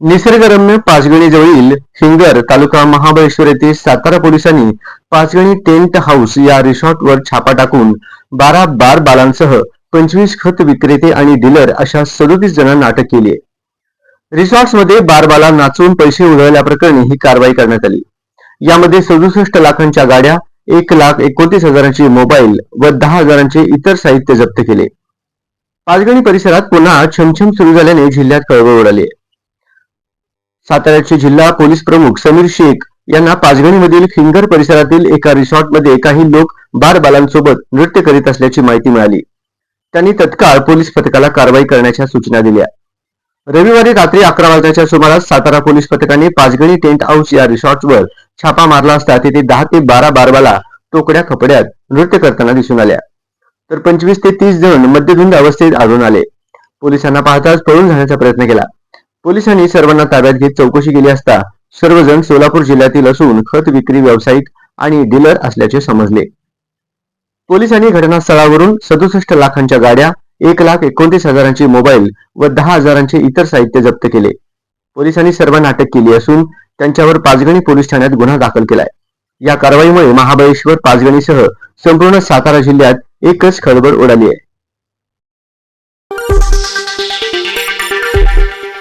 निसर्गरम्य पाचगणी जवळील हिंगर तालुका महाबळेश्वर येथे सातारा पोलिसांनी पाचगणी टेंट हाऊस या रिसॉर्टवर छापा टाकून 12 बार बालांसह 25 खत विक्रेते आणि डीलर अशा 37 जणांना अटक केली आहे. रिसॉर्ट्समध्ये बारबाला नाचून पैसे उधळल्याप्रकरणी ही कारवाई करण्यात आली. यामध्ये 67 लाखांच्या गाड्या, 1,29,000ची मोबाईल व 10,000चे इतर साहित्य जप्त केले. पाचगणी परिसरात पुन्हा छमछम सुरू झाल्याने जिल्ह्यात खळबळ उडाली आहे. साताऱ्याचे जिल्हा पोलीस प्रमुख समीर शेख यांना पाचगणीमधील फिंगर परिसरातील एका रिसॉर्टमध्ये काही लोक बारबालांसोबत नृत्य करीत असल्याची माहिती मिळाली. त्यांनी तत्काळ पोलीस पथकाला कारवाई करण्याच्या सूचना दिल्या. रविवारी रात्री 11 वाजण्याच्या सुमारास सातारा पोलीस पथकाने पाचगणी टेंट हाऊस या रिसॉर्टवर छापा मारला असता तिथे 10 ते 12 बारबाला टोकड्या कपड्यात नृत्य करताना दिसून आल्या, तर 25 ते 30 जण मद्यधुंद अवस्थेत आढळून आले. पोलिसांना पाहताच पळून जाण्याचा प्रयत्न केला. पोलिसांनी सर्वांना ताब्यात घेत चौकशी केली असता सर्वजण सोलापूर जिल्ह्यातील असून खत विक्री व्यावसायिक आणि डीलर असल्याचे समजले. पोलिसांनी घटनास्थळावरून 67 लाखांच्या गाड्या, 1,29,000ची मोबाईल व 10,000चे इतर साहित्य जप्त केले. पोलिसांनी सर्वांना अटक केली असून त्यांच्यावर पाचगणी पोलीस ठाण्यात गुन्हा दाखल केलाय. या कारवाईमुळे महाबळेश्वर पाचगणीसह संपूर्ण सातारा जिल्ह्यात एकच खळबळ उडाली आहे.